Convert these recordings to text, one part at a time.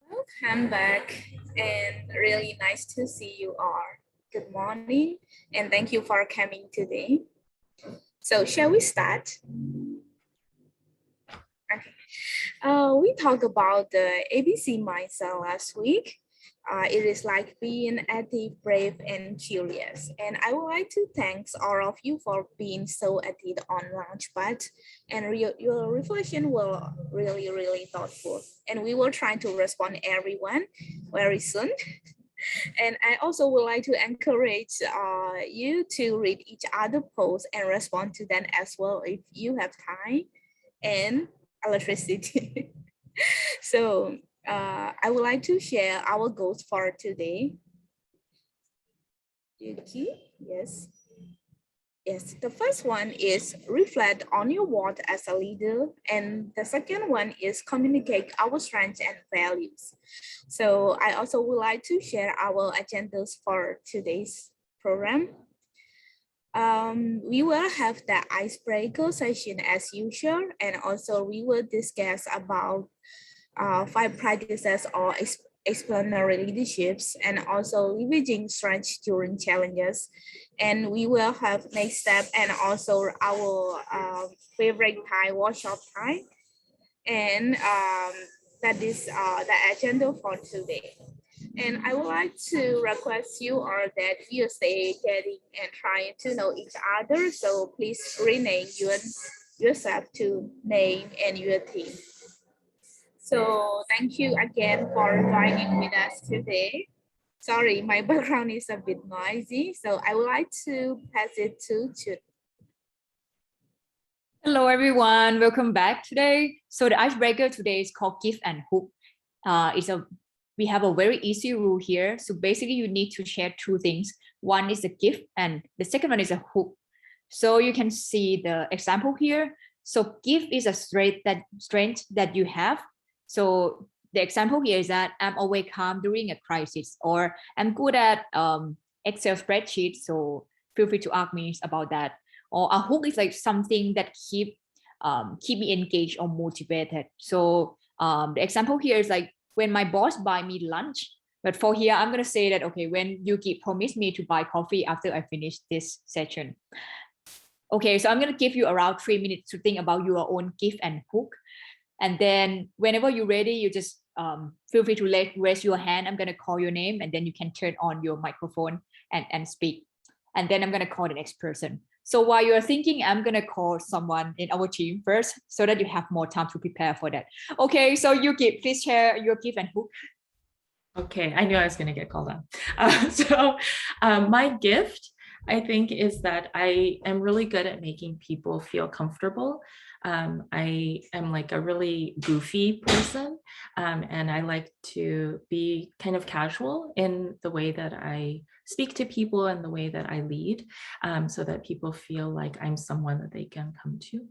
Welcome back, and really nice to see you all. Good morning, and thank you for coming today. So, shall we start? Okay. We talked about the ABC mindset last week. It is like being active, brave, and curious. And I would like to thank all of you for being so active on Launchpad. And your reflection will really thoughtful. And we will try to respond everyone very soon. And I also would like to encourage you to read each other posts and respond to them as well if you have time and electricity. So I would like to share our goals for today. Yuki, yes. Yes, the first one is reflect on your work as a leader, and the second one is communicate our strengths and values. So I also would like to share our agendas for today's program. We will have the icebreaker session as usual, and also we will discuss about 5 practices or explanatory leaderships, and also leveraging strengths during challenges. And we will have next step and also our favorite time, workshop time. And that is the agenda for today. And I would like to request you all that you stay getting and trying to know each other. So please rename yourself to name and your team. So thank you again for joining with us today. Sorry, my background is a bit noisy, so I would like to pass it to Chut. Hello everyone, welcome back today. So the icebreaker today is called give and hook. We have a very easy rule here. So basically you need to share 2 things. One is a gift and the second one is a hook. So you can see the example here. So gift is a strength that you have. So the example here is that I'm always calm during a crisis, or I'm good at Excel spreadsheets. So feel free to ask me about that. Or a hook is like something that keep me engaged or motivated. So the example here is like when my boss buy me lunch. But for here, I'm gonna say that, okay, when Yuki promised me to buy coffee after I finish this session. Okay, so I'm gonna give you around 3 minutes to think about your own gift and hook. And then whenever you're ready, you just feel free to raise your hand. I'm gonna call your name and then you can turn on your microphone and speak. And then I'm gonna call the next person. So while you're thinking, I'm gonna call someone in our team first so that you have more time to prepare for that. Okay, so Yuki, please share your gift and hook. Okay, I knew I was gonna get called on. My gift, I think, is that I am really good at making people feel comfortable. I am like a really goofy person, and I like to be kind of casual in the way that I speak to people and the way that I lead, so that people feel like I'm someone that they can come to.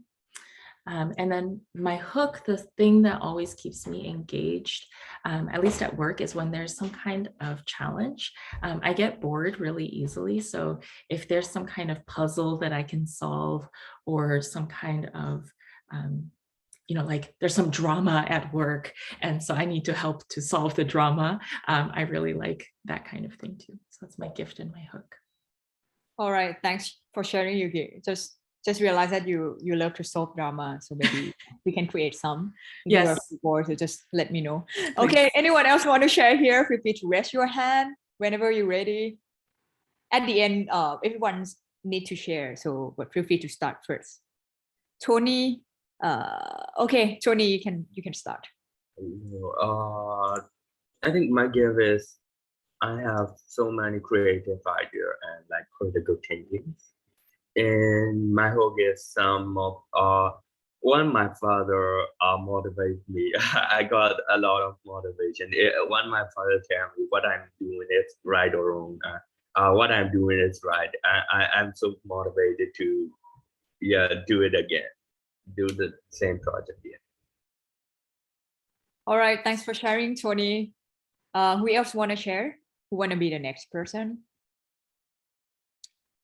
And then my hook, the thing that always keeps me engaged, at least at work, is when there's some kind of challenge. I get bored really easily. So if there's some kind of puzzle that I can solve, or some kind of, like there's some drama at work, and so I need to help to solve the drama, I really like that kind of thing too. So that's my gift and my hook. All right, thanks for sharing, Yuki. Just realize that you love to solve drama, so maybe we can create some. Yes. So just let me know. Okay, anyone else want to share here? Feel free to raise your hand whenever you're ready. At the end, everyone need to share, but feel free to start first. Tony, okay, Tony, you can start. I think my gift is I have so many creative ideas and like critical thinking. And my hope is some of when my father motivated me, I got a lot of motivation. When my father tell me what I'm doing is right or wrong, what I'm doing is right. I'm so motivated to do it again, do the same project again. All right, thanks for sharing, Tony. Who else want to share? Who want to be the next person?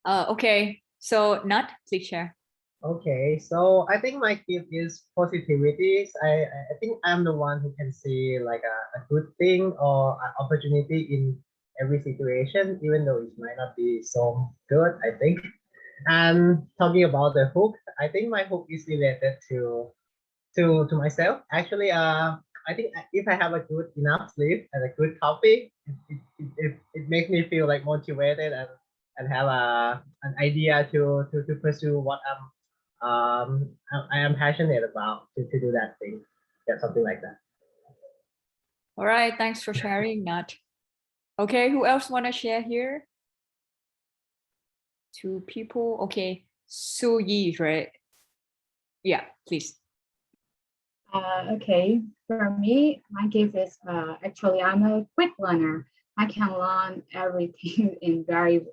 Okay. So Nat, please share. Okay, so I think my gift is positivity. I think I'm the one who can see like a good thing or an opportunity in every situation, even though it might not be so good, I think. And talking about the hook, I think my hook is related to myself. Actually, I think if I have a good enough sleep and a good coffee, it makes me feel like motivated and have an idea to pursue what I am passionate about to do that thing. Yeah, something like that. All right, thanks for sharing, Nat. Okay, who else want to share here? Two people. Okay, Su Yi, right? Yeah, please. Okay, for me, my gift is actually I'm a quick learner. I can learn everything in very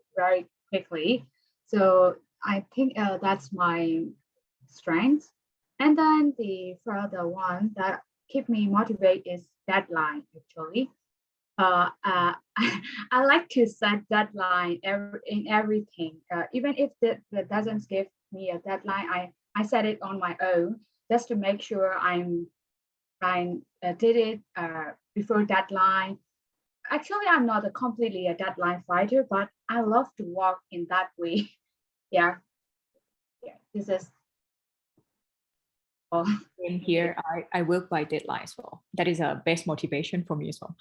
quickly. So I think that's my strength. And then the further one that keep me motivated is deadline actually. I like to set deadline in everything. Even if that doesn't give me a deadline, I set it on my own just to make sure I did it before deadline. Actually, I'm not a completely a deadline fighter, but I love to work in that way. Yeah, yeah. This is all. In here, I work by deadline as well. That is a best motivation for me as well.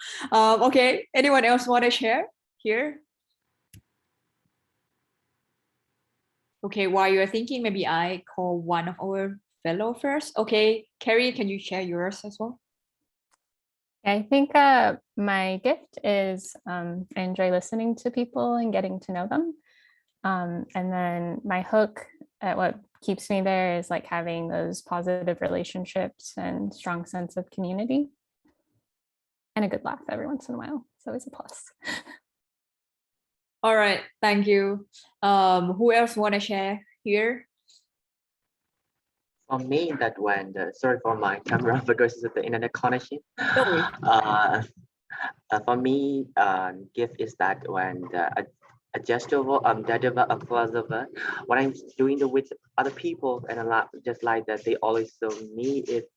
Okay, anyone else want to share here? Okay, while you're thinking, maybe I call one of our fellow first. Okay, Carrie, can you share yours as well? I think my gift is I enjoy listening to people and getting to know them. And then my hook at what keeps me there is like having those positive relationships and strong sense of community and a good laugh every once in a while. It's always a plus. All right, thank you. Who else want to share here? For me, that when sorry for my camera because of the internet connection. No worries. For me, gift is that when the adjustable, adjustable, when I'm doing it with other people and a lot, just like that, they always show me it.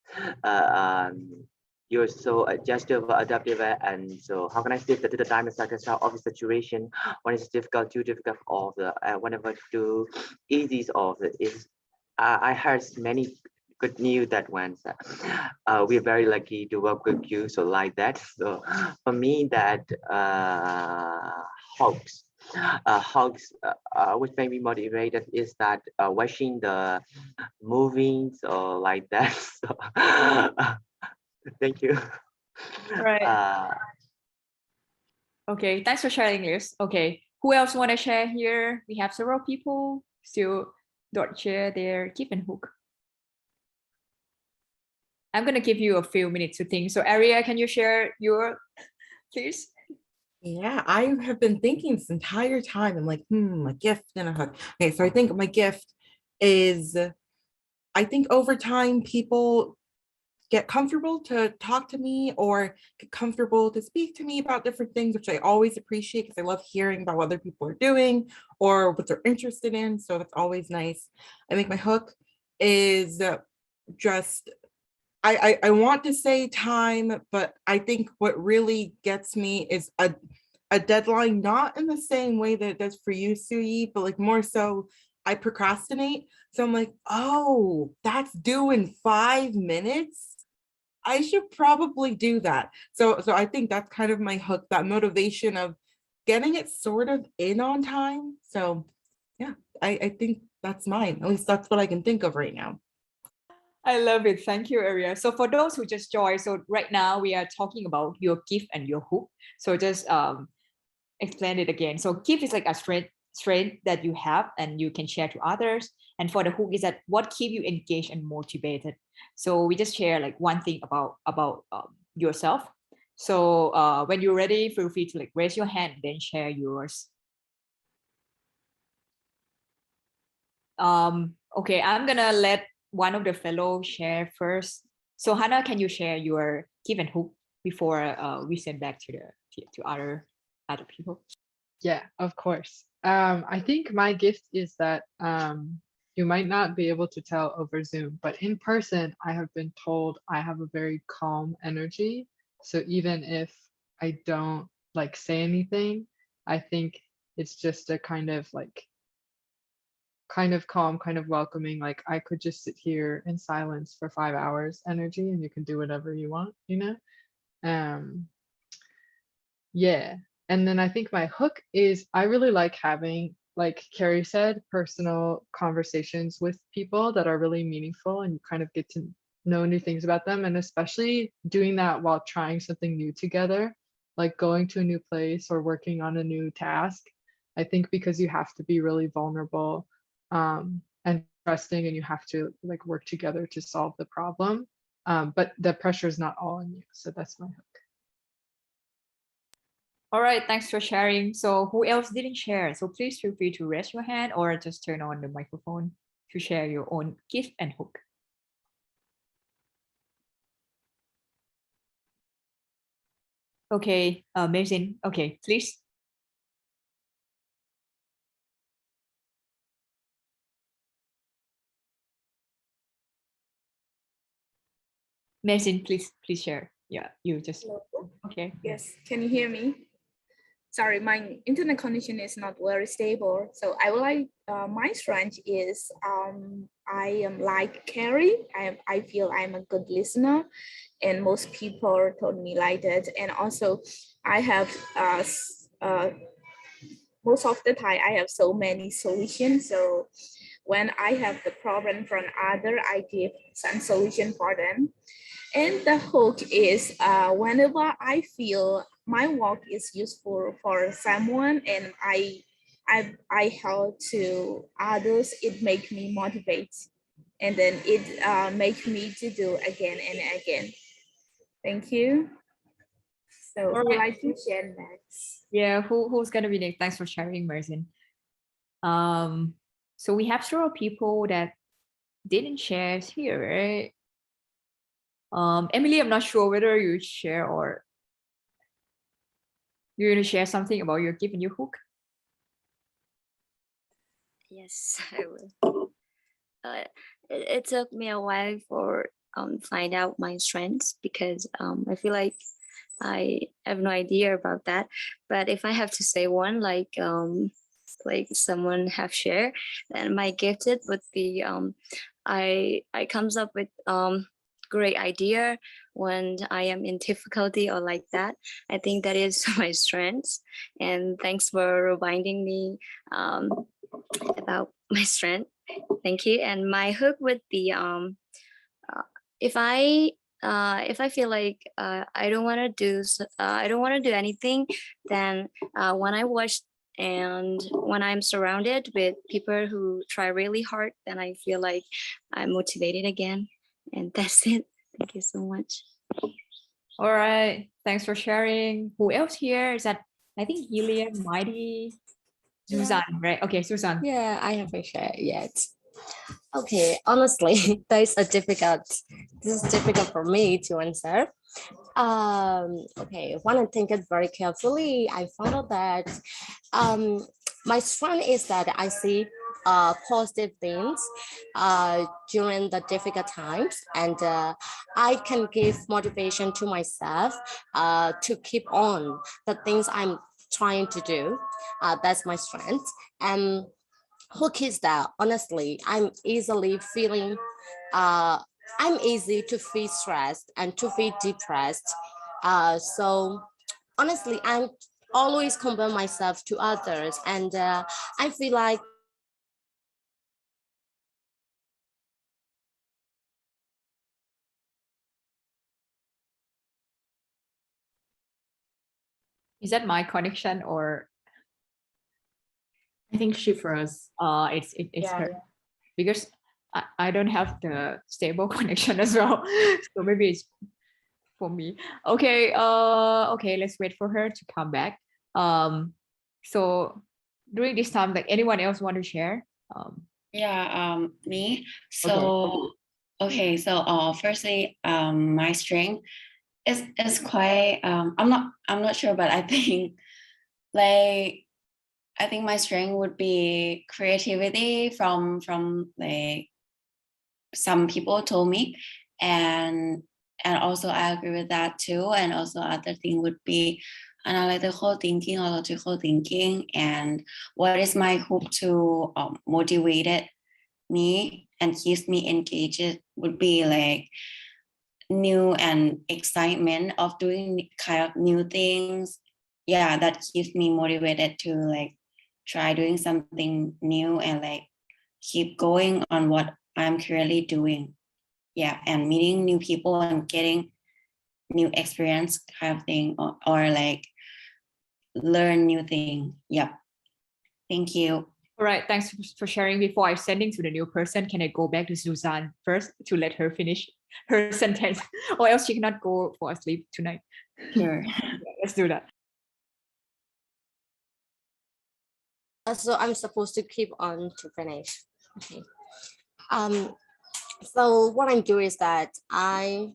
You're so adjustable, adaptive, and so how can I say that to the time and circumstance of the situation when it's difficult, too difficult, of the whenever to easy of it is. I heard many good news that when we're very lucky to work with you, so like that. So for me, that hugs, which made me motivated is that watching the movies or like that. So thank you. Right. Okay, thanks for sharing this. Okay, who else want to share here? We have several people still don't share their gift and hook. I'm gonna give you a few minutes to think. So Aria, can you share your, please? Yeah, I have been thinking this entire time. I'm like, a gift and a hook. Okay, so I think my gift is, I think over time people get comfortable to talk to me or get comfortable to speak to me about different things, which I always appreciate because I love hearing about what other people are doing or what they're interested in. So that's always nice. I think my hook is just, I want to say time, but I think what really gets me is a deadline, not in the same way that it does for you, Suyi, but like more so I procrastinate. So I'm like, oh, that's due in 5 minutes. I should probably do that. So I think that's kind of my hook, that motivation of getting it sort of in on time. So yeah, I think that's mine. At least that's what I can think of right now. I love it. Thank you, Aria. So for those who just joined, so right now we are talking about your gift and your hook. So just explain it again. So gift is like a strength that you have and you can share to others. And for the hook is that what keep you engaged and motivated. So we just share like one thing about yourself. So when you're ready, feel free to like raise your hand and then share yours. Okay, I'm gonna let one of the fellow share first. So Hannah, can you share your gift and hook before we send back to other people? Yeah, of course. I think my gift is that you might not be able to tell over Zoom, but in person, I have been told I have a very calm energy. So even if I don't like say anything, I think it's just a kind of calm, kind of welcoming, like I could just sit here in silence for 5 hours energy and you can do whatever you want, you know? Yeah. And then I think my hook is I really like having, like Carrie said, personal conversations with people that are really meaningful and you kind of get to know new things about them. And especially doing that while trying something new together, like going to a new place or working on a new task. I think because you have to be really vulnerable and trusting, and you have to like work together to solve the problem. But the pressure is not all on you. So that's my hook. All right, thanks for sharing. So who else didn't share? So please feel free to raise your hand or just turn on the microphone to share your own gift and hook. Okay, amazing. Okay, please. Amazing, please share. Yeah, you just, Hello? okay. Yes, can you hear me? Sorry, my internet connection is not very stable. So I would like, my strength is I am like Carrie. I feel I'm a good listener, and most people told me like that. And also I have most of the time I have so many solutions. So when I have the problem from other, I give some solution for them. And the hook is whenever I feel my work is useful for someone and I help to others, it makes me motivate. And then it makes me to do again and again. Thank you. So All who would right. like to share next? Yeah, who's gonna be next? Thanks for sharing, Mersin. So we have several people that didn't share here, right? Emily, I'm not sure whether you share or you're gonna share something about your gift and your hook. Yes, I will. It took me a while for find out my strengths because I feel like I have no idea about that. But if I have to say one, like someone have shared, then my gifted would be I comes up with great idea when I am in difficulty or like that. I think that is my strengths. And thanks for reminding me about my strength. Thank you. And my hook would be if I feel like I don't want to do anything, then when I watch and when I'm surrounded with people who try really hard, then I feel like I'm motivated again. And that's it. Thank you so much. All right, thanks for sharing. Who else here? Is that, I think Gillian, Mighty, Susan, right? Okay, Susan. Yeah, I haven't shared yet. Okay, honestly, this is difficult for me to answer. Okay, when I think it very carefully, I found out that my strength is that I see positive things during the difficult times, and I can give motivation to myself to keep on the things I'm trying to do. That's my strength. And hook is that honestly, I'm easy to feel stressed and to feel depressed. So honestly, I'm always compare myself to others, and I feel like Is that my connection or? I think she froze. It's Yeah, her. yeah. Because I don't have the stable connection as well. So maybe it's for me. Okay, okay, let's wait for her to come back. So during this time, like anyone else want to share? Yeah, me. Okay. So okay, so firstly, my string is quite I'm not sure, but I think like I think my strength would be creativity from like some people told me, and also I agree with that too. And also other thing would be analytical thinking or logical thinking. And what is my hope to motivate me and keeps me engaged would be like new and excitement of doing kind of new things. Yeah, that keeps me motivated to like try doing something new and like keep going on what I'm currently doing. Yeah, and meeting new people and getting new experience kind of thing, or like learn new thing. Yep. Thank you. All right, thanks for sharing. Before I sending to the new person, can I go back to Suzanne first to let her finish her sentence, or else she cannot go for sleep tonight? Sure. Let's do that. So I'm supposed to keep on to finish. Okay. So what I do is that I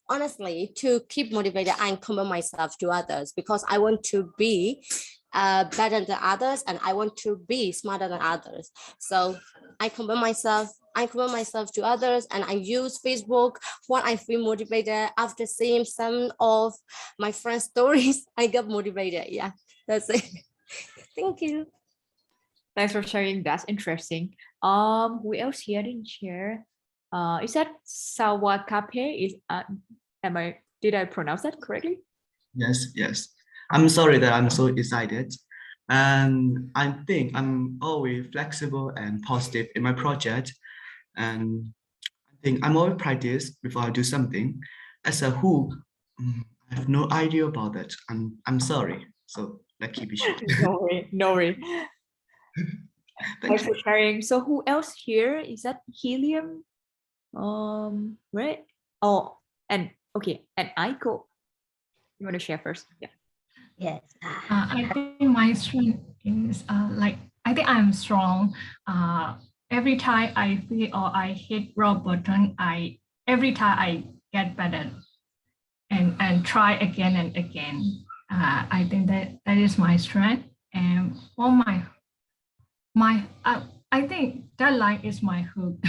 honestly, to keep motivated, I compare myself to others because I want to be better than others and I want to be smarter than others. So I compare myself to others, and I use Facebook when I feel motivated. After seeing some of my friends' stories, I get motivated. Yeah, that's it. Thank you. Thanks for sharing. That's interesting. Who else here didn't share? Is that Sawakape? Did I pronounce that correctly? Yes, yes. I'm sorry that I'm so excited. And I think I'm always flexible and positive in my project. And I think I'm always practice before I do something. As a who, I have no idea about that. I'm sorry. So let's keep it short. No worry, no worry. Thanks for sharing. So who else here? Is that Helium? Right? Oh, and okay, and Aiko. You want to share first? Yeah. Yes. I think my strength is like I think I'm strong. Every time I feel or I hit rock bottom, every time I get better and try again and again. I think that is my strength. And for my I think that line is my hook.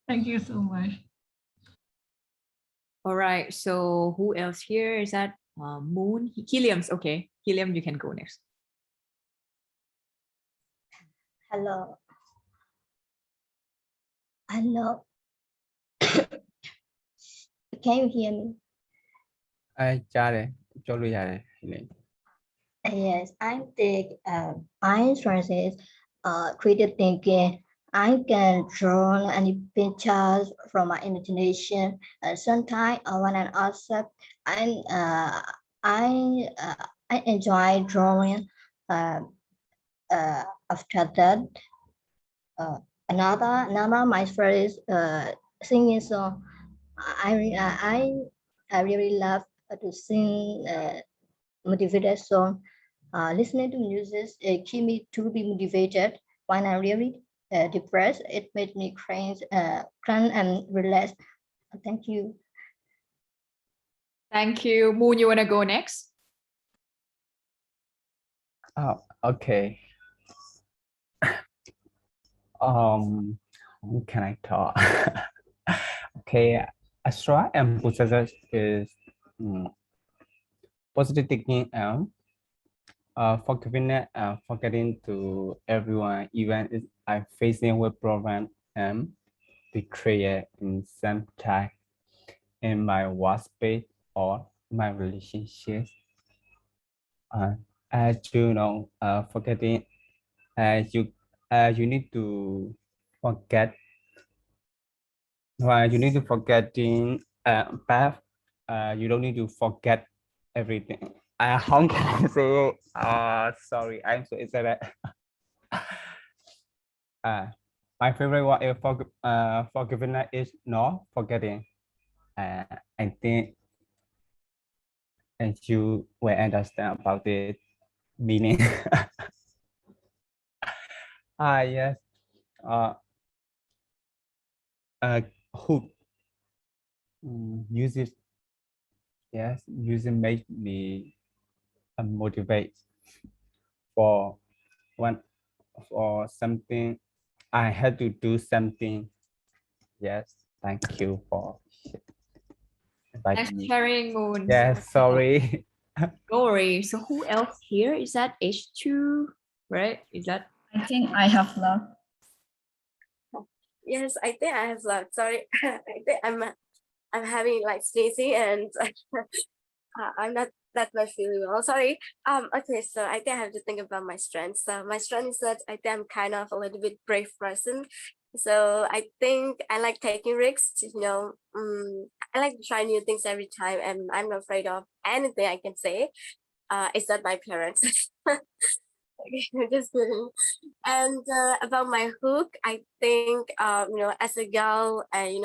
Thank you so much. All right. So who else here? Is that Moon? Helium's okay. Helium, you can go next. Hello. Hello. Can you hear me? Yes, I think my strength is creative thinking. I can draw any pictures from my imagination. Sometimes when I'm outside, I uh, I enjoy drawing. Uh, After that, another my favorite is singing song. I really love to sing motivated song. Listening to music keep me to be motivated. When I'm really depressed, it makes me cry and relax. Thank you. Thank you. Moon, you want to go next? Oh, okay. Who can I talk? Okay, Astra and possessor is positive thinking and forgiving and forgetting to everyone, even if I'm facing with problem and betrayal in some time in my workspace or my relationships. As you know, forgetting, you need to forget. You need to forgetting path. You don't need to forget everything. How can I say? Sorry, I'm so excited. My favorite one is forgiveness is not forgetting. I think and you will understand about the meaning. Yes. Hook uses Yes, usually make me motivate for one for something. I had to do something. Yes, thank you for Thanks inviting for me. sharing, Moon. Yes, sorry. No worries. So who else here? Is that H2, right? Is that? I think I have love. Yes, I think I have luck. Sorry, I think I'm having like sneezing and I'm not that much feeling well. Sorry. Okay, so I think I have to think about my strengths. So my strength is that I think I'm kind of a little bit brave person. So I think I like taking risks. I like to try new things every time, and I'm not afraid of anything I can say. It's not my parents. Okay, just kidding. And about my hook, I think as a girl, I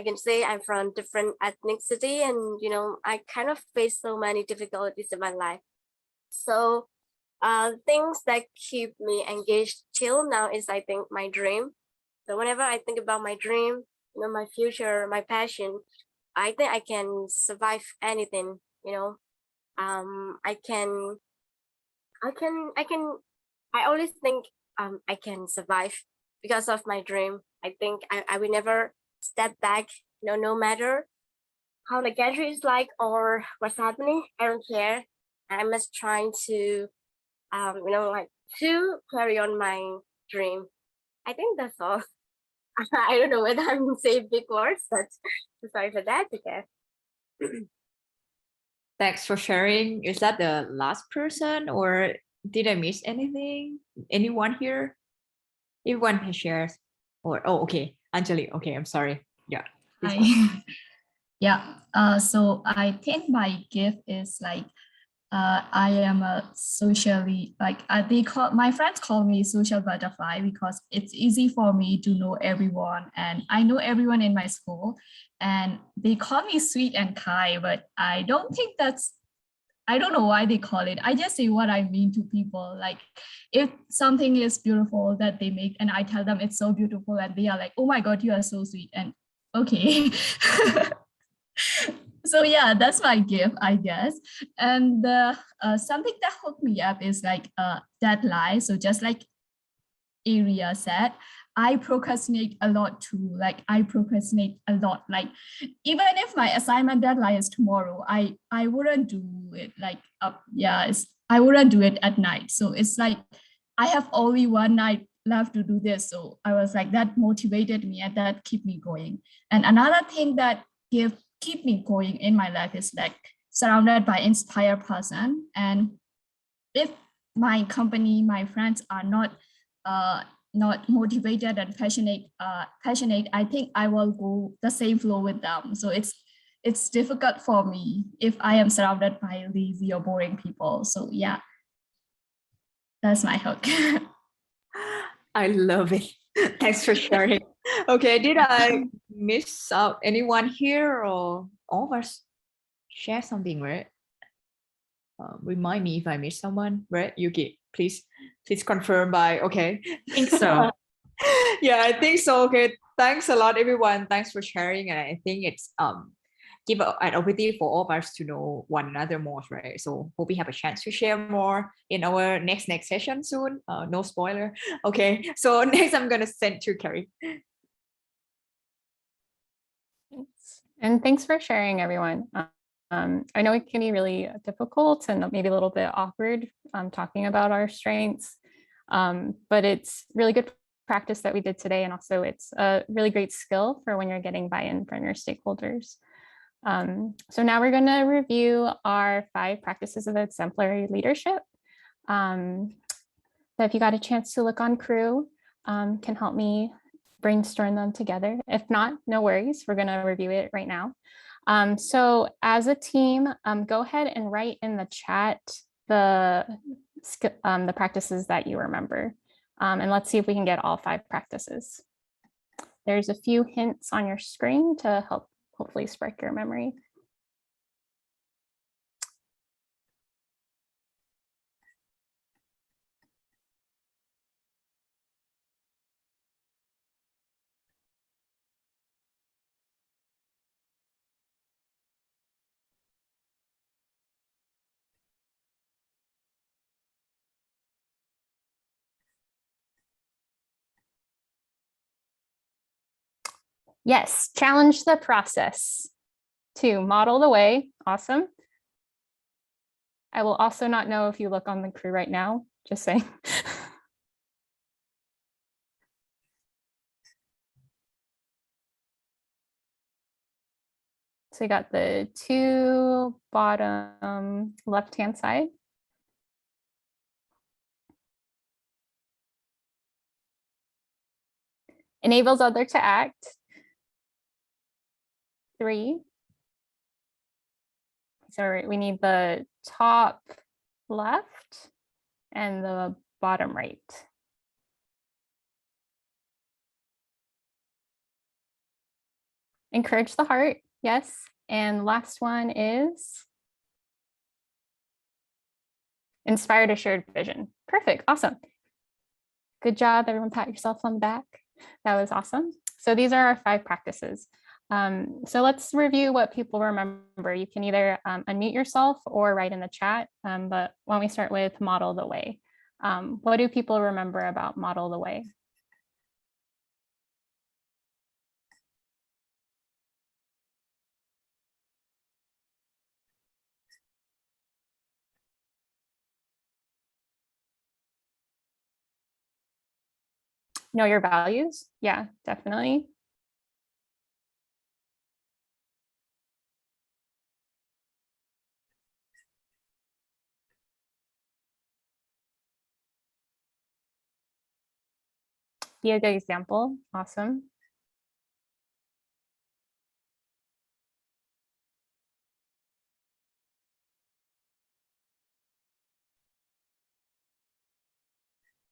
can say I'm from different ethnicity, and I kind of face so many difficulties in my life. So things that keep me engaged till now is I think my dream. So whenever I think about my dream, my future, my passion, I think I can survive anything. I can I always think I can survive because of my dream. I think I will never step back, no matter how the country is like or what's happening. I don't care. I'm just trying to like to carry on my dream. I think that's all. I don't know whether I'm saying big words, but sorry for that. Okay. Thanks for sharing. Is that the last person or did I miss anything? Anyone here? Everyone has shares. Or oh, okay, Anjali. Okay, I'm sorry. Yeah. please go. Hi. Yeah. So I think my gift is like I am a socially like my friends call me social butterfly because it's easy for me to know everyone and I know everyone in my school and they call me sweet and kind, but I don't think I don't know why they call it. I just say what I mean to people. Like if something is beautiful that they make and I tell them it's so beautiful and they are like, oh my God, you are so sweet. And okay. So yeah, that's my gift, I guess. And something that hooked me up is like deadline. So just like Area said, I procrastinate a lot too. Like I procrastinate a lot. Like even if my assignment deadline is tomorrow, I wouldn't do it like I wouldn't do it at night. So it's like I have only one night left to do this. So I was like that motivated me and that keep me going. And another thing that keep me going in my life is like surrounded by inspired person. And if my company, my friends are not motivated and passionate, I think I will go the same flow with them. So it's difficult for me if I am surrounded by lazy or boring people. So yeah, that's my hook. I love it. Thanks for sharing. Okay, did I miss out anyone here or all of us share something, right? Remind me if I missed someone, right? Yuki, please confirm by okay. I think so. Yeah, I think so. Okay, thanks a lot, everyone. Thanks for sharing, and I think it's give an opportunity for all of us to know one another more, right? So hope we have a chance to share more in our next session soon. No spoiler. Okay, so next I'm gonna send to Carrie. And thanks for sharing, everyone. I know it can be really difficult and maybe a little bit awkward talking about our strengths, but it's really good practice that we did today. And also it's a really great skill for when you're getting buy-in from your stakeholders. So now we're going to review our 5 practices of exemplary leadership. So if you got a chance to look on Crew, can help me brainstorm them together. If not, no worries. We're going to review it right now. So as a team, go ahead and write in the chat the practices that you remember. And let's see if we can get all 5 practices. There's a few hints on your screen to help hopefully spark your memory. Yes, challenge the process. 2, model the way. Awesome. I will also not know if you look on the crew right now, just saying. So you got the 2 bottom left-hand side. Enables other to act. 3. So we need the top left and the bottom right. Encourage the heart, yes. And last one is inspired a shared vision. Perfect, awesome. Good job, everyone pat yourself on the back. That was awesome. So these are our 5 practices. So let's review what people remember. You can either unmute yourself or write in the chat, but why don't we start with model the way. What do people remember about model the way? Know your values? Yeah, definitely. Be a good example. Awesome.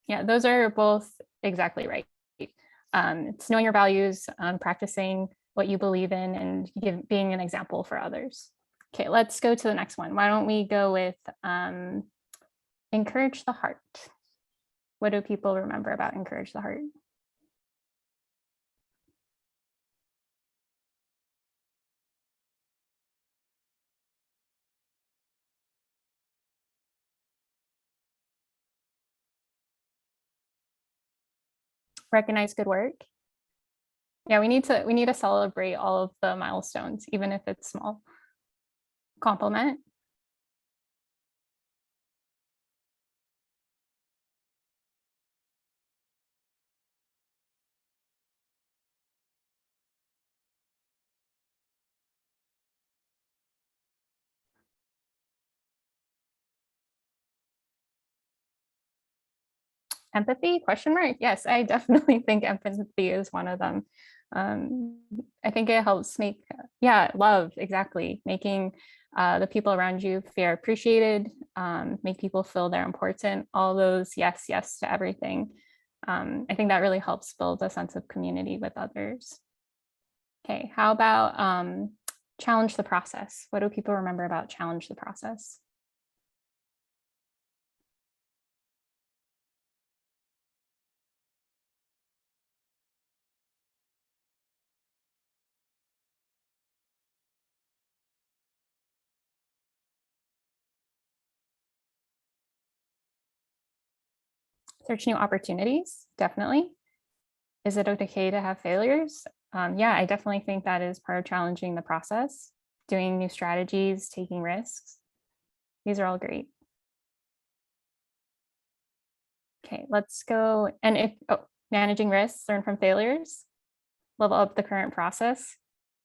Yeah, those are both exactly right. It's knowing your values, practicing what you believe in, and being an example for others. Okay, let's go to the next one. Why don't we go with encourage the heart? What do people remember about encourage the heart? Recognize good work. Yeah, we need to celebrate all of the milestones, even if it's small. Compliment. Empathy, question mark? Yes, I definitely think empathy is one of them. I think it helps make, yeah, love, exactly. Making the people around you feel appreciated, make people feel they're important, all those yes, yes to everything. I think that really helps build a sense of community with others. Okay, how about challenge the process? What do people remember about challenge the process? Search new opportunities, definitely. Is it okay to have failures? Yeah, I definitely think that is part of challenging the process, doing new strategies, taking risks. These are all great. Okay, let's go. And if managing risks, learn from failures, level up the current process.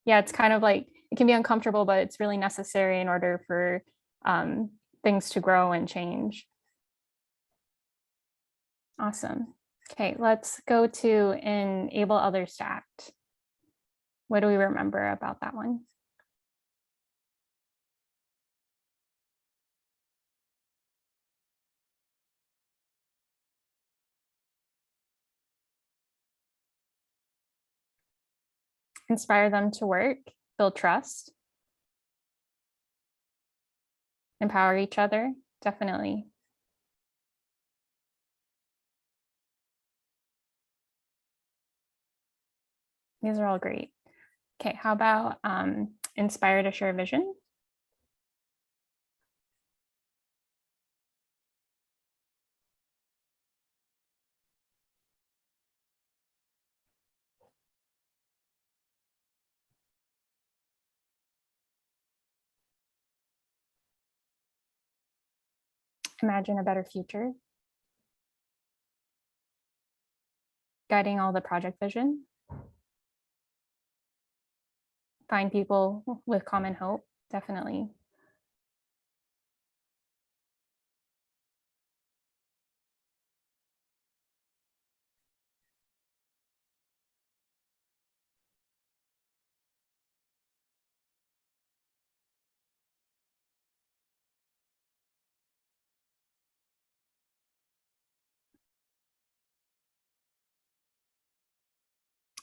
Yeah, it's kind of like, it can be uncomfortable, but it's really necessary in order for things to grow and change. Awesome. Okay, let's go to enable others to act. What do we remember about that one? Inspire them to work, build trust, empower each other, definitely. These are all great. Okay, how about inspire to share vision? imagine a better future, guiding all the project vision, find people with common hope, definitely.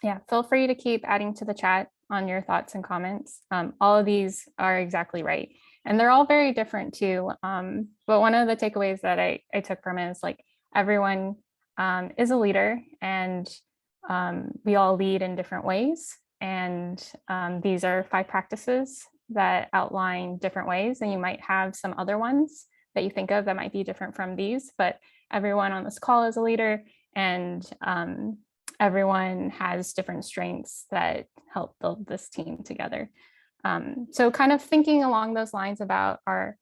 Yeah, feel free to keep adding to the chat on your thoughts and comments. All of these are exactly right. And they're all very different too. But one of the takeaways that I took from it is like everyone is a leader, and we all lead in different ways. And these are 5 practices that outline different ways. And you might have some other ones that you think of that might be different from these, but everyone on this call is a leader, and everyone has different strengths that help build this team together. So kind of thinking along those lines about our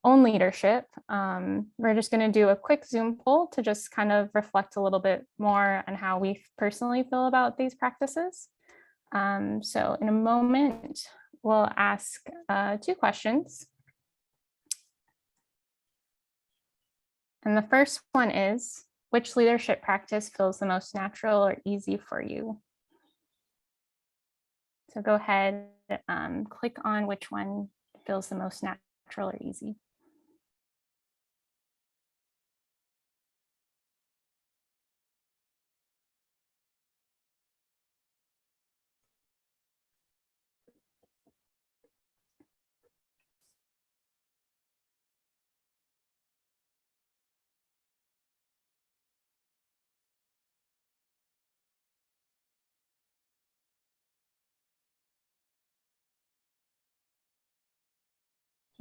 own leadership, we're just going to do a quick Zoom poll to just kind of reflect a little bit more on how we personally feel about these practices. So in a moment, we'll ask 2 questions. And the first one is, which leadership practice feels the most natural or easy for you? So go ahead, click on which one feels the most natural or easy.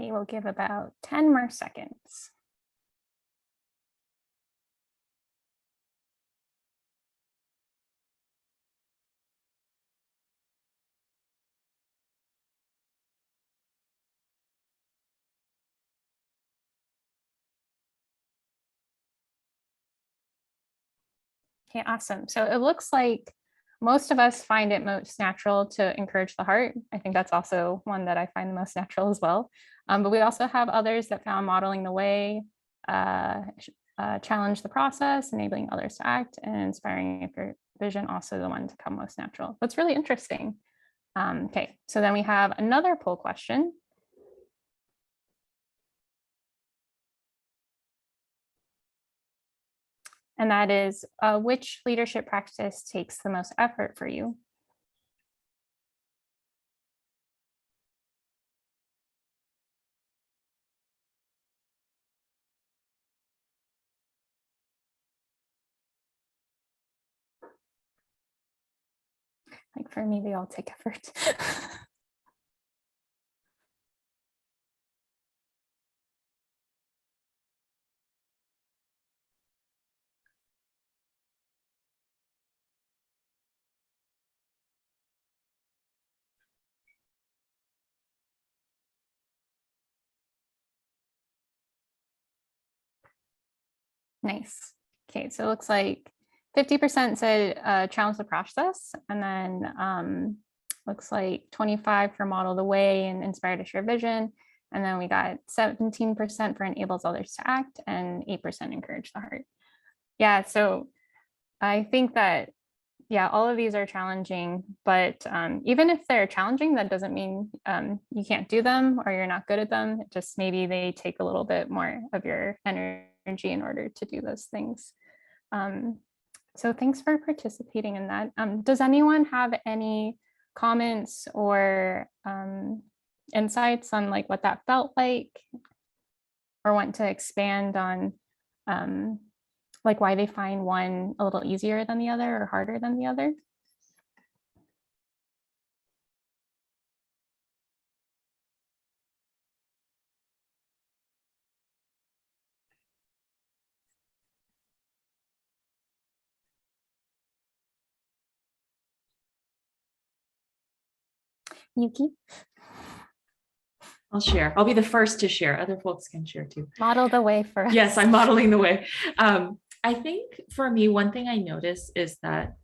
Okay, we'll give about 10 more seconds. Okay, awesome. So it looks like most of us find it most natural to encourage the heart. I think that's also one that I find the most natural as well. But we also have others that found modeling the way, challenge the process, enabling others to act, and inspiring your vision, also the one to come most natural. That's really interesting. Okay, so then we have another poll question. And that is, which leadership practice takes the most effort for you? Like for me, they all take effort. Nice. Okay, so it looks like 50% said challenge the process, and then looks like 25 for model the way and inspire to share vision. And then we got 17% for enables others to act and 8% encourage the heart. Yeah, so I think that, yeah, all of these are challenging, but even if they're challenging, that doesn't mean you can't do them or you're not good at them. It just maybe they take a little bit more of your energy in order to do those things. So thanks for participating in that. Does anyone have any comments or insights on like what that felt like, or want to expand on like why they find one a little easier than the other or harder than the other? Yuki? I'll share. I'll be the first to share. Other folks can share too. Model the way for us. Yes, I'm modeling the way. I think for me, one thing I notice is that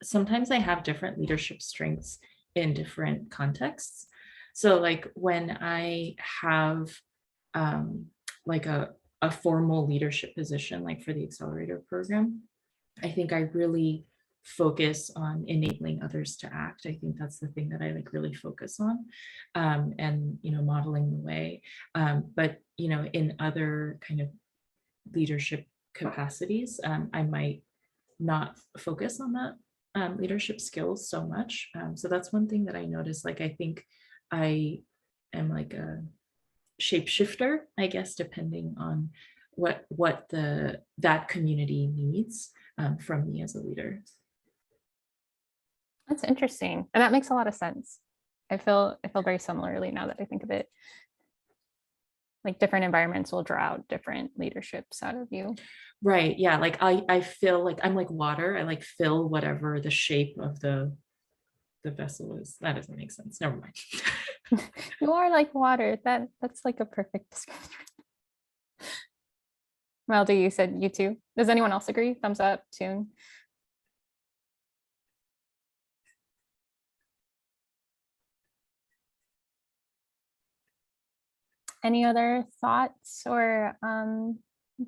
sometimes I have different leadership strengths in different contexts. So like when I have like a formal leadership position, like for the accelerator program, I think I really focus on enabling others to act. I think that's the thing that I like really focus on, and modeling the way. But in other kind of leadership capacities, I might not focus on that leadership skills so much. So that's one thing that I noticed. Like I think I am like a shapeshifter, I guess, depending on what that community needs from me as a leader. That's interesting. And that makes a lot of sense. I feel very similarly now that I think of it. Like different environments will draw out different leaderships out of you. Right. Yeah. Like I feel like I'm like water. I like fill whatever the shape of the vessel is. That doesn't make sense. Never mind. You are like water. That's like a perfect description. Melody, you said you too. Does anyone else agree? Thumbs up, tune. Any other thoughts or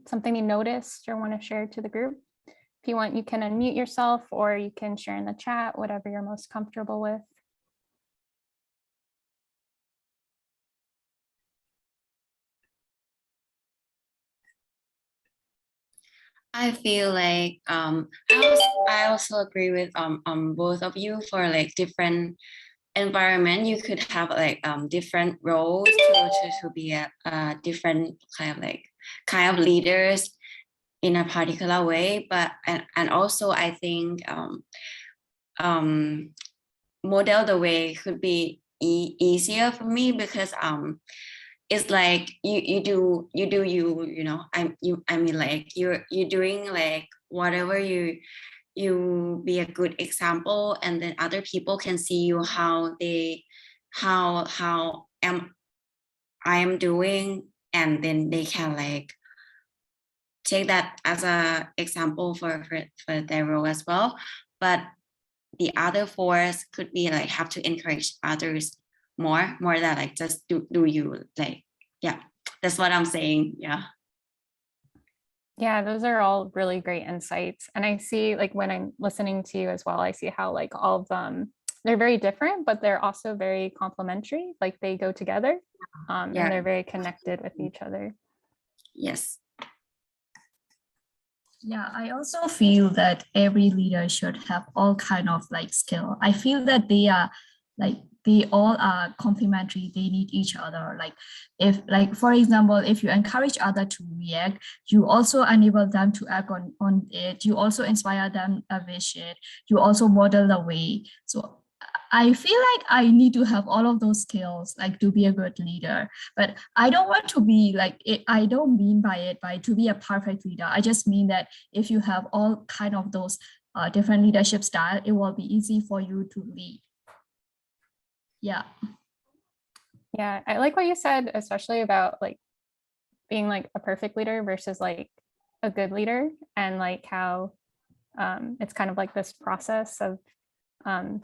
something you noticed or want to share to the group? If you want, you can unmute yourself or you can share in the chat, whatever you're most comfortable with. I feel like I also agree with both of you for like different environment. You could have like different roles to be a different kind of leaders in a particular way. But and also I think model the way could be easier for me because it's like you do you know I mean like you're doing like whatever you be a good example, and then other people can see you how I am doing, and then they can like take that as a example for their role as well. But the other force could be like have to encourage others more than like just do you like, yeah, that's what I'm saying. Yeah, those are all really great insights. And I see like when I'm listening to you as well, I see how like all of them, they're very different, but they're also very complementary. Like they go together and they're very connected with each other. Yes. Yeah, I also feel that every leader should have all kind of like skill. I feel that they are like they all are complementary. They need each other. Like if like for example, if you encourage others to react, you also enable them to act on it. You also inspire them with it. You also model the way. So I feel like I need to have all of those skills like to be a good leader, but I don't want to be like it. I don't mean by it by to be a perfect leader. I just mean that if you have all kind of those different leadership style, it will be easy for you to lead. Yeah. Yeah, I like what you said, especially about like being like a perfect leader versus like a good leader, and like how it's kind of like this process of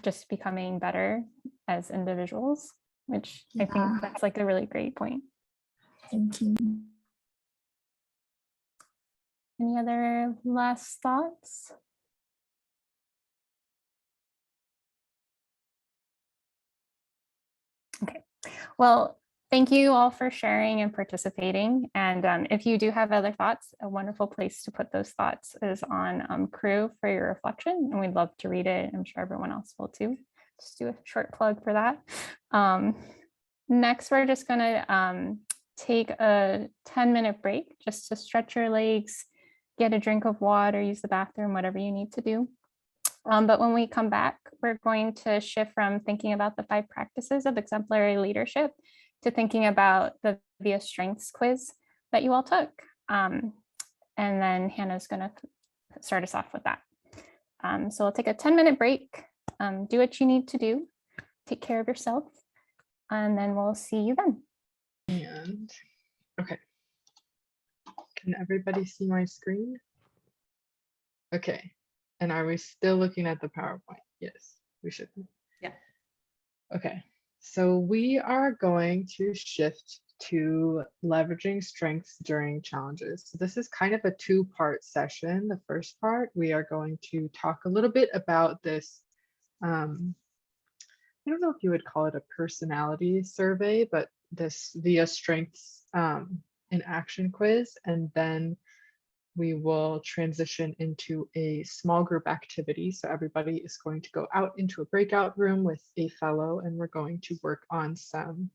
just becoming better as individuals, which I think that's like a really great point. Thank you. Any other last thoughts? Okay, well, thank you all for sharing and participating. And if you do have other thoughts, a wonderful place to put those thoughts is on Crew for your reflection, and we'd love to read it. I'm sure everyone else will too. Just do a short plug for that. Next, we're just gonna take a 10-minute break just to stretch your legs, get a drink of water, use the bathroom, whatever you need to do. But when we come back, we're going to shift from thinking about the 5 practices of exemplary leadership to thinking about the VIA Strengths quiz that you all took. And then Hannah's going to start us off with that. So we'll take a 10-minute break, do what you need to do, take care of yourself, and then we'll see you then. And okay, can everybody see my screen? Okay, and are we still looking at the PowerPoint? Yes, we should be. Yeah. Okay, so we are going to shift to leveraging strengths during challenges. So this is kind of a two-part session. The first part, we are going to talk a little bit about this, I don't know if you would call it a personality survey, but this VIA strengths in action quiz. And then we will transition into a small group activity. So everybody is going to go out into a breakout room with a fellow, and we're going to work on some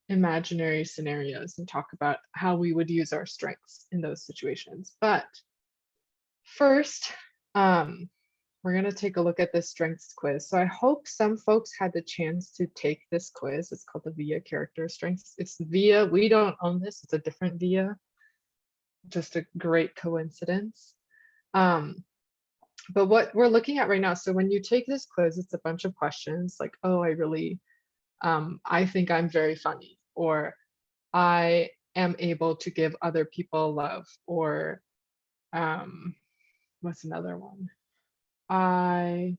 imaginary scenarios and talk about how we would use our strengths in those situations. But first, we're going to take a look at this strengths quiz. So I hope some folks had the chance to take this quiz. It's called the VIA Character Strengths. It's VIA. We don't own this. It's a different VIA. Just a great coincidence. But what we're looking at right now, so when you take this quiz, it's a bunch of questions like, oh, I think I'm very funny, or I am able to give other people love, or what's another one? I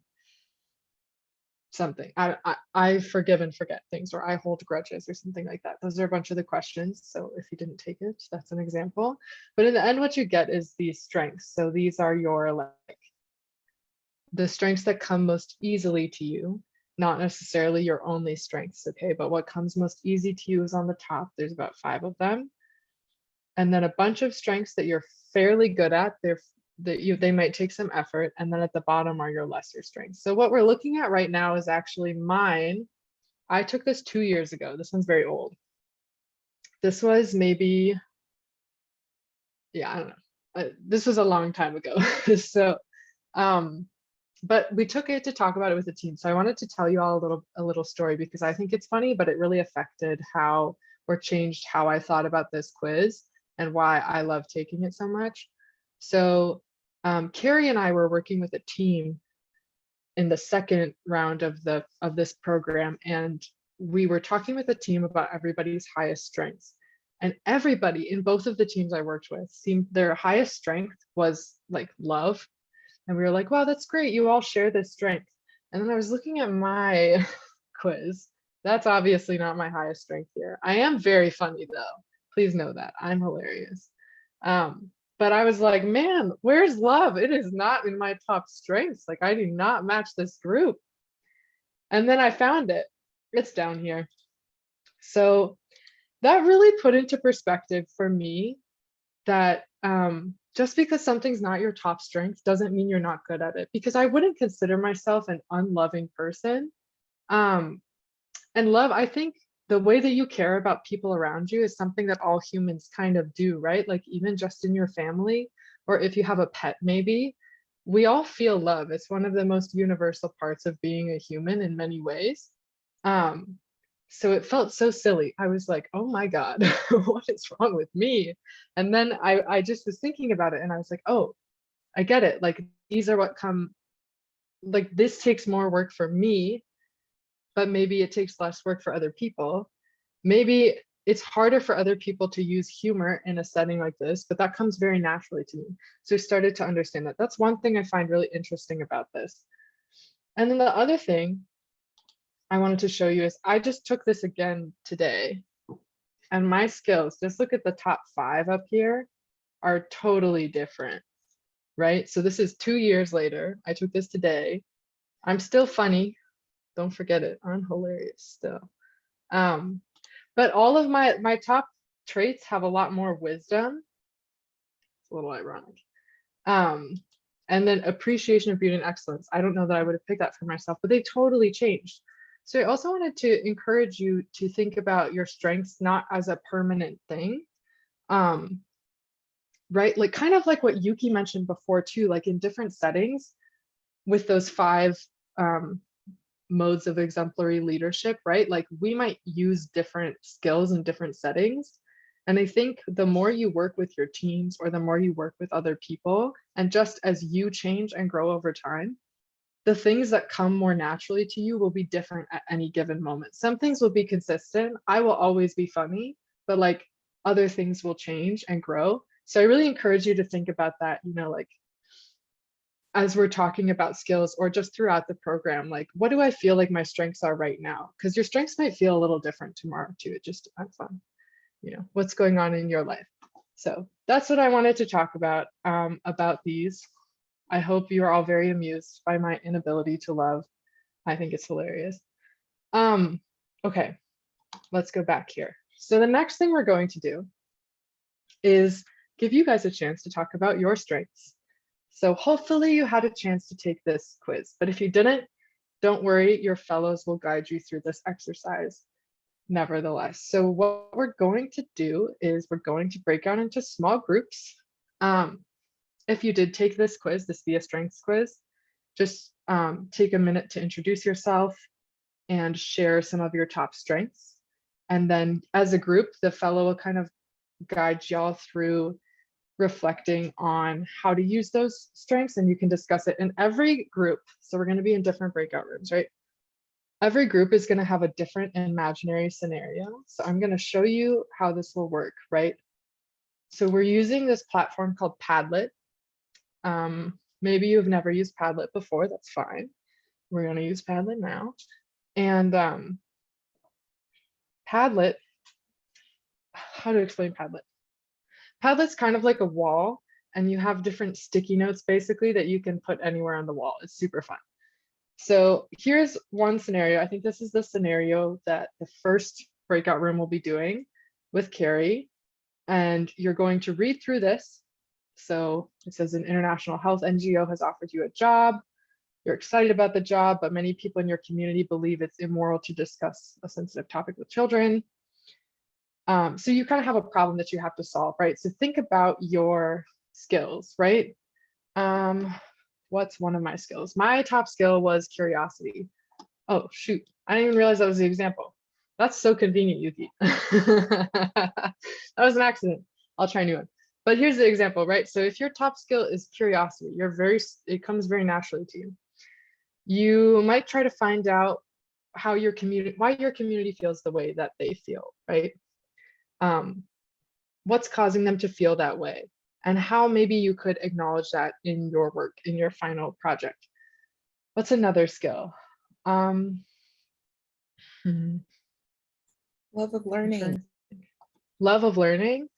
forgive and forget things, or I hold grudges, or something like that. Those are a bunch of the questions. So if you didn't take it, that's an example. But in the end, what you get is these strengths. So these are your the strengths that come most easily to you, not necessarily your only strengths, okay? But what comes most easy to you is on the top. There's about 5 of them. And then a bunch of strengths that you're fairly good at. They might take some effort, and then at the bottom are your lesser strengths. So what we're looking at right now is actually mine. I took this 2 years ago. This one's very old. This was maybe, yeah, I don't know. This was a long time ago. So, but we took it to talk about it with the team. So I wanted to tell you all a little story, because I think it's funny, but it really affected how, or changed how I thought about this quiz and why I love taking it so much. So Carrie and I were working with a team in the second round of this program, and we were talking with the team about everybody's highest strengths. And everybody in both of the teams I worked with seemed their highest strength was like love. And we were like, wow, that's great. You all share this strength. And then I was looking at my quiz. That's obviously not my highest strength here. I am very funny though. Please know that I'm hilarious. But I was like, man, where's love? It is not in my top strengths. Like, I do not match this group. And then I found it. It's down here. So that really put into perspective for me that just because something's not your top strength doesn't mean you're not good at it, because I wouldn't consider myself an unloving person. And love, I think the way that you care about people around you is something that all humans kind of do, right? Like even just in your family, or if you have a pet, maybe, we all feel love. It's one of the most universal parts of being a human in many ways. So it felt so silly. I was like, oh my God, what is wrong with me? And then I just was thinking about it, and I was like, oh, I get it. Like these are what come, like this takes more work for me, but maybe it takes less work for other people. Maybe it's harder for other people to use humor in a setting like this, but that comes very naturally to me. So I started to understand that. That's one thing I find really interesting about this. And then the other thing I wanted to show you is I just took this again today, and my skills, just look at the top 5 up here, are totally different, right? So this is 2 years later. I took this today. I'm still funny. Don't forget it. I'm hilarious still. But all of my top traits have a lot more wisdom. It's a little ironic. And then appreciation of beauty and excellence. I don't know that I would have picked that for myself, but they totally changed. So I also wanted to encourage you to think about your strengths not as a permanent thing. Right? Like kind of like what Yuki mentioned before too, like in different settings with those 5 modes of exemplary leadership, right? Like we might use different skills in different settings. And I think the more you work with your teams, or the more you work with other people, and just as you change and grow over time, the things that come more naturally to you will be different at any given moment. Some things will be consistent. I will always be funny, but like other things will change and grow. So I really encourage you to think about that, you know, like as we're talking about skills or just throughout the program, like what do I feel like my strengths are right now? Because your strengths might feel a little different tomorrow too. It just depends on, you know, what's going on in your life. So that's what I wanted to talk about these. I hope you are all very amused by my inability to love. I think it's hilarious. Okay, let's go back here. So the next thing we're going to do is give you guys a chance to talk about your strengths. So hopefully you had a chance to take this quiz, but if you didn't, don't worry, your fellows will guide you through this exercise nevertheless. So what we're going to do is we're going to break out into small groups. If you did take this quiz, this Be a Strengths quiz, just take a minute to introduce yourself and share some of your top strengths. And then as a group, the fellow will kind of guide y'all through reflecting on how to use those strengths, and you can discuss it in every group. So we're going to be in different breakout rooms, right? Every group is going to have a different imaginary scenario. So I'm going to show you how this will work, right? So we're using this platform called Padlet. Maybe you've never used Padlet before, that's fine. We're going to use Padlet now. And Padlet, how to explain Padlet? Padlet's kind of like a wall, and you have different sticky notes basically that you can put anywhere on the wall. It's super fun. So here's one scenario. I think this is the scenario that the first breakout room will be doing with Carrie. And you're going to read through this. So it says an international health NGO has offered you a job. You're excited about the job, but many people in your community believe it's immoral to discuss a sensitive topic with children. So you kind of have a problem that you have to solve, right? So think about your skills, right? What's one of my skills? My top skill was curiosity. Oh, shoot. I didn't even realize that was the example. That's so convenient, Yuki. That was an accident. I'll try a new one. But here's the example, right? So if your top skill is curiosity, it comes very naturally to you. You might try to find out why your community feels the way that they feel, right? What's causing them to feel that way, and how maybe you could acknowledge that in your work, in your final project. What's another skill? Love of learning. Love of learning.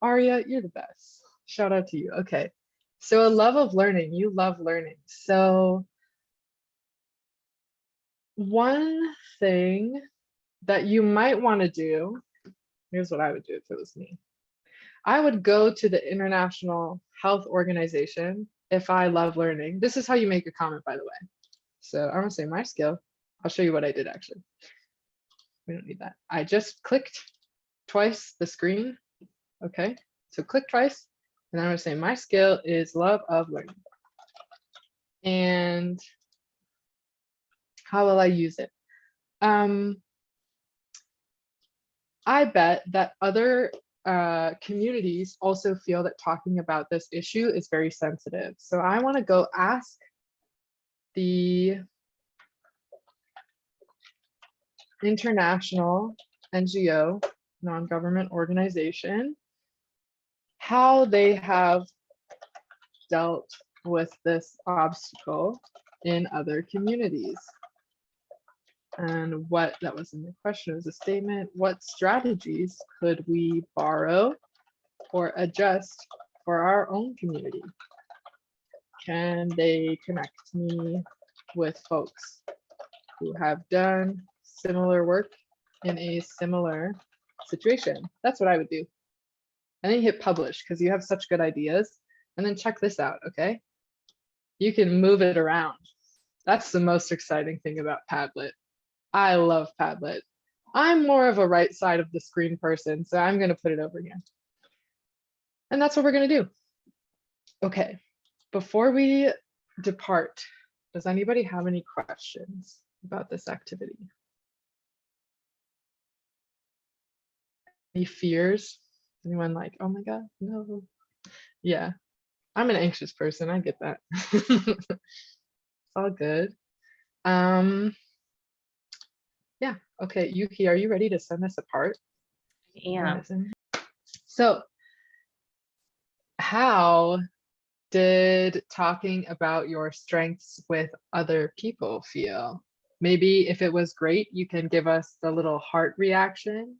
Aria, you're the best. Shout out to you. Okay. So a love of learning, you love learning. So one thing that you might want to do, here's what I would do if it was me. I would go to the International Health Organization if I love learning. This is how you make a comment, by the way. So I'm gonna say my skill. I'll show you what I did actually. We don't need that. I just clicked twice the screen. Okay, so click twice, and I'm gonna say my skill is love of learning. And how will I use it? I bet that other communities also feel that talking about this issue is very sensitive. So I want to go ask the international NGO, non-government organization, how they have dealt with this obstacle in other communities. And what that was in the question was a statement. What strategies could we borrow or adjust for our own community? Can they connect me with folks who have done similar work in a similar situation? That's what I would do. And then hit publish because you have such good ideas. And then check this out, okay? You can move it around. That's the most exciting thing about Padlet. I love Padlet. I'm more of a right side of the screen person, so I'm going to put it over here. And that's what we're going to do. Okay, before we depart, does anybody have any questions about this activity? Any fears? Anyone like, oh my God, no. Yeah, I'm an anxious person, I get that. all good. Yeah, okay, Yuki, are you ready to send us apart? Yeah. So how did talking about your strengths with other people feel? Maybe if it was great, you can give us the little heart reaction.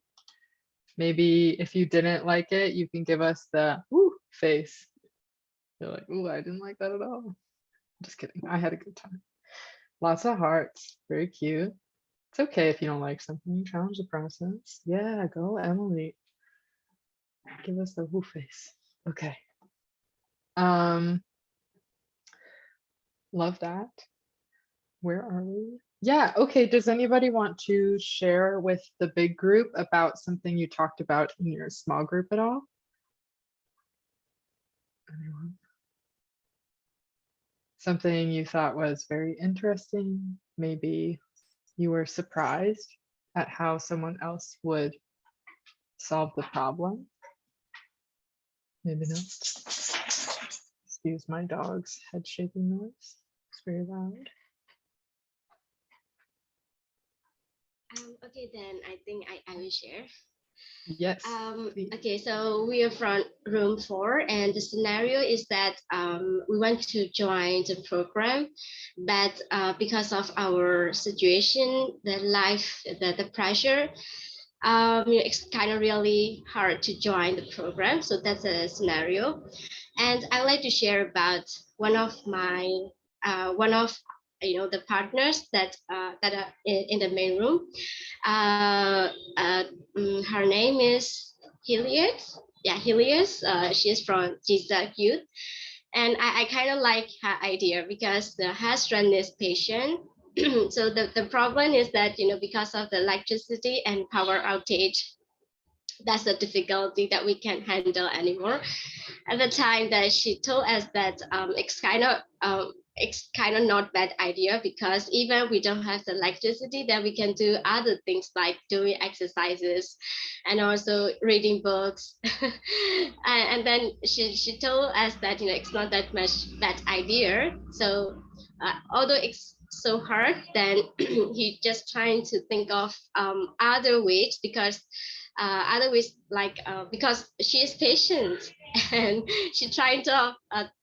Maybe if you didn't like it, you can give us the woo face. You're like, ooh, I didn't like that at all. Just kidding. I had a good time. Lots of hearts. Very cute. It's okay if you don't like something. Challenge the process. Yeah, go Emily. Give us the woo face. Okay. Love that. Where are we? Yeah, okay. Does anybody want to share with the big group about something you talked about in your small group at all? Anyone? Something you thought was very interesting. Maybe you were surprised at how someone else would solve the problem. Maybe not. Excuse my dog's head shaking noise. It's very loud. Okay, then I think I will share. Yes. Okay, so we are from room 4, and the scenario is that we want to join the program, but because of our situation, the life, the pressure, it's kind of really hard to join the program. So that's a scenario, and I would like to share about one of the partners that are in the main room. Her name is Helios. Yeah, Helios. She's a youth, and I kind of like her idea because her strength is patient. So the problem is that because of the electricity and power outage, that's the difficulty that we can't handle anymore. At the time that she told us that it's kind of not bad idea, because even we don't have the electricity, then we can do other things like doing exercises and also reading books. and then she told us that it's not that much bad idea. So although it's so hard, then he just trying to think of other ways, because because she is patient and she trying to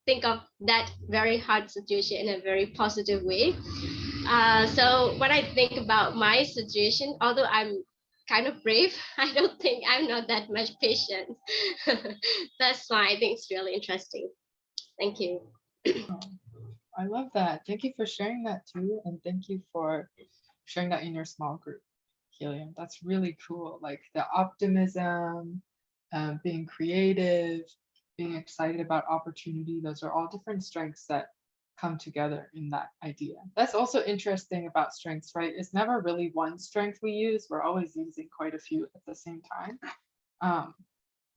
think of that very hard situation in a very positive way. So when I think about my situation, although I'm kind of brave, I don't think I'm not that much patient. That's why I think it's really interesting. Thank you. I love that. Thank you for sharing that too. And thank you for sharing that in your small group, Helium. That's really cool. Like the optimism, being creative, being excited about opportunity. Those are all different strengths that come together in that idea. That's also interesting about strengths, right? It's never really one strength we use. We're always using quite a few at the same time.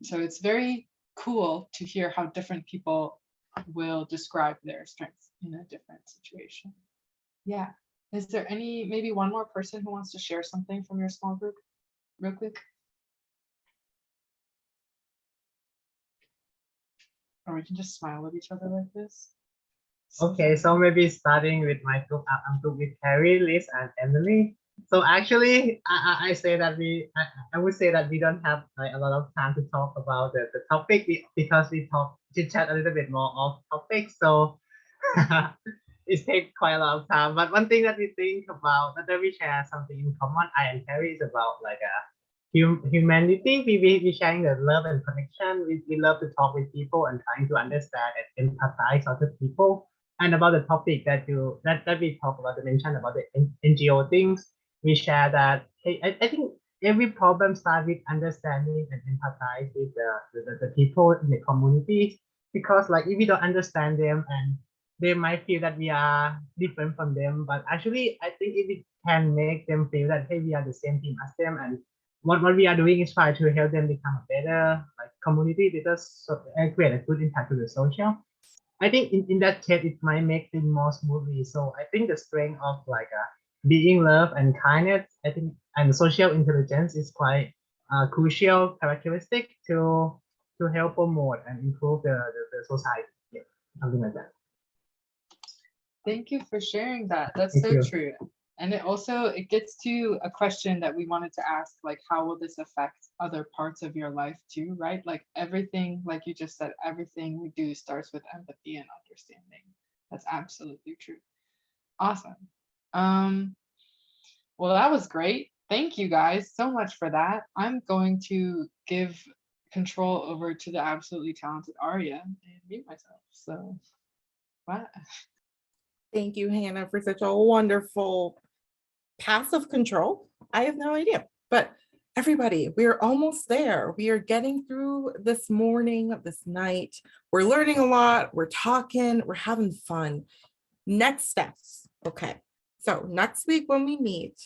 So it's very cool to hear how different people will describe their strengths in a different situation. Yeah. Is there maybe one more person who wants to share something from your small group real quick? Or we can just smile at each other like this. Okay, so maybe starting with my group, I'm group with Carrie, Liz, and Emily. So actually, I say that I would say that we don't have like a lot of time to talk about the topic because we chit chat a little bit more off topic. So it takes quite a lot of time. But one thing that we think about, that we share something in common, I and Carrie, is about like humanity. We sharing the love and connection. We love to talk with people and trying to understand and empathize other people. And about the topic that we talk about, the mention about the NGO things, we share that. Hey, I think every problem starts with understanding and empathize with the people in the community, because like if we don't understand them, and they might feel that we are different from them, but actually I think if we can make them feel that hey, we are the same team as them, and what we are doing is try to help them become a better like community, because and create a good impact to the social. I think in that case it might make things more smoothly. So I think the strength of like being love and kindness, I think, and social intelligence is quite crucial characteristic to help promote and improve the society. Yeah, something like that. Thank you for sharing that. That's Thank so you. true. And it gets to a question that we wanted to ask, like, how will this affect other parts of your life too, right? Like everything, like you just said, everything we do starts with empathy and understanding. That's absolutely true. Awesome. Well, that was great. Thank you guys so much for that. I'm going to give control over to the absolutely talented Arya and mute myself. So, wow. Thank you, Hannah, for such a wonderful passive control. I have no idea, but everybody, we're almost there. We are getting through this morning, this night. We're learning a lot. We're talking, we're having fun. Next steps. Okay. So next week when we meet,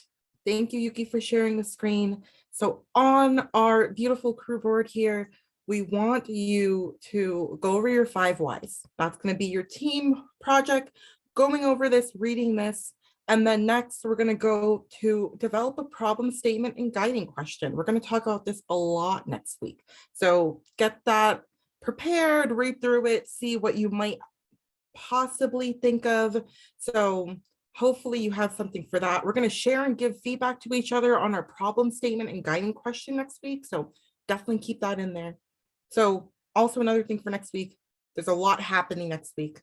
thank you, Yuki, for sharing the screen. So on our beautiful crew board here, we want you to go over your 5 whys. That's going to be your team project, going over this, reading this. And then next, we're going to go to develop a problem statement and guiding question. We're going to talk about this a lot next week. So get that prepared, read through it, see what you might possibly think of. So hopefully you have something for that. We're going to share and give feedback to each other on our problem statement and guiding question next week. So definitely keep that in there. So also another thing for next week, there's a lot happening next week.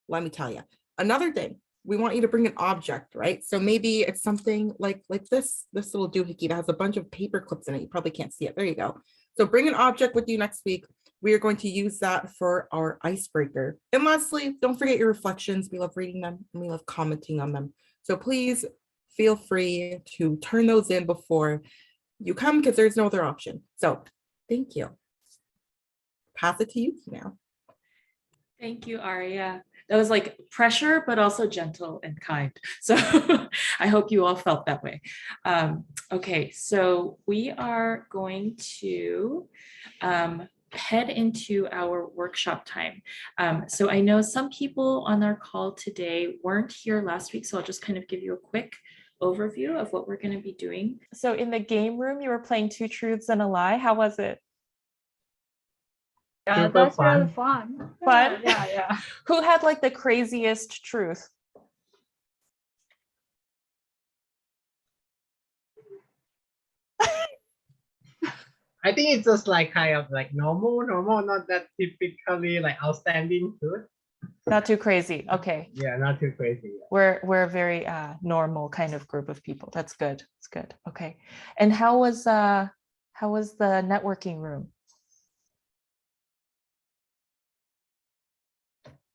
Let me tell you. Another thing, we want you to bring an object, right? So maybe it's something like this little doohickey that has a bunch of paper clips in it. You probably can't see it. There you go. So bring an object with you next week. We are going to use that for our icebreaker. And lastly, don't forget your reflections. We love reading them and we love commenting on them. So please feel free to turn those in before you come because there's no other option. So thank you. Pass it to you now. Thank you, Arya. That was like pressure, but also gentle and kind. So I hope you all felt that way. Okay, so we are going to head into our workshop time. So I know some people on our call today weren't here last week, so I'll just kind of give you a quick overview of what we're going to be doing. So in the game room, you were playing 2 truths and a lie. How was it? Yeah, Super that's fun. really fun. Fun? Yeah. Who had like the craziest truth? I think it's just like kind of like normal, not that typically like outstanding truth. Not too crazy. Okay. Yeah, not too crazy. Yeah. We're a very normal kind of group of people. That's good. It's good. Okay. And how was the networking room?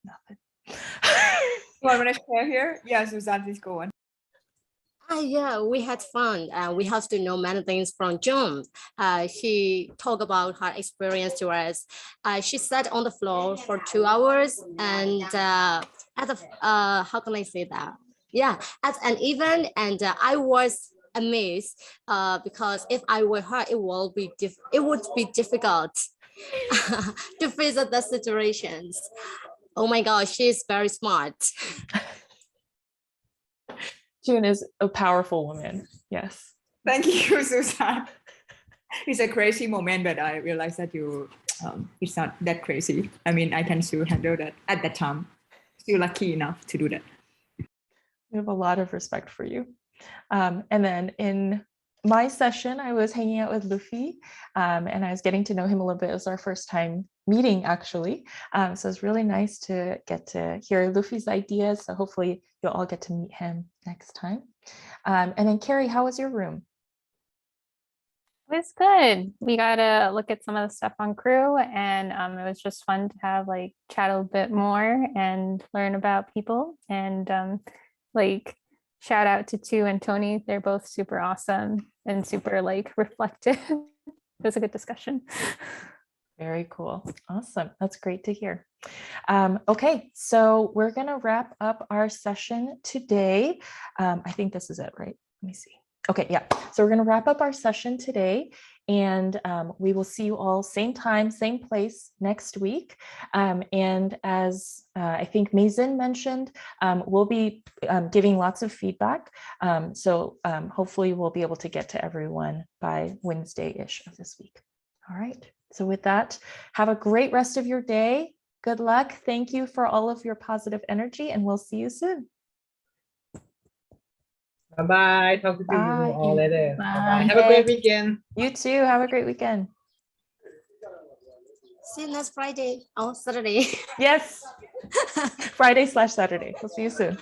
Nothing. You want to share here? Yeah, Suzanne, please go on. Yeah, we had fun. We have to know many things from June. She talked about her experience to us. She sat on the floor for 2 hours and at the how can I say that? Yeah, at an event, and I was amazed because if I were her, it would be difficult to face the situations. Oh my gosh, she's very smart. June is a powerful woman. Yes. Thank you, Suzanne. It's a crazy moment, but I realized that it's not that crazy. I mean, I can still handle that at that time. Still lucky enough to do that. We have a lot of respect for you. And then in my session, I was hanging out with Luffy and I was getting to know him a little bit. It was our first time meeting, actually. So it's really nice to get to hear Luffy's ideas. So hopefully you'll all get to meet him next time. And then Carrie, how was your room? It was good. We got to look at some of the stuff on crew, and it was just fun to have like chat a bit more and learn about people. And like shout out to Tu and Tony. They're both super awesome and super like reflective. It was a good discussion. Very cool. Awesome. That's great to hear. Okay, so we're going to wrap up our session today. I think this is it, right? Let me see. Okay, yeah. So we're going to wrap up our session today, and we will see you all same time, same place next week. And as I think Maison mentioned, we'll be giving lots of feedback. So hopefully we'll be able to get to everyone by Wednesday-ish of this week. All right. So with that, have a great rest of your day. Good luck. Thank you for all of your positive energy, and we'll see you soon. Bye-bye. Talk to you Bye. all later. Bye-bye. Have a Okay. great weekend. You too. Have a great weekend. See you next Friday. Oh, Saturday. Yes. Friday/Saturday. We'll see you soon.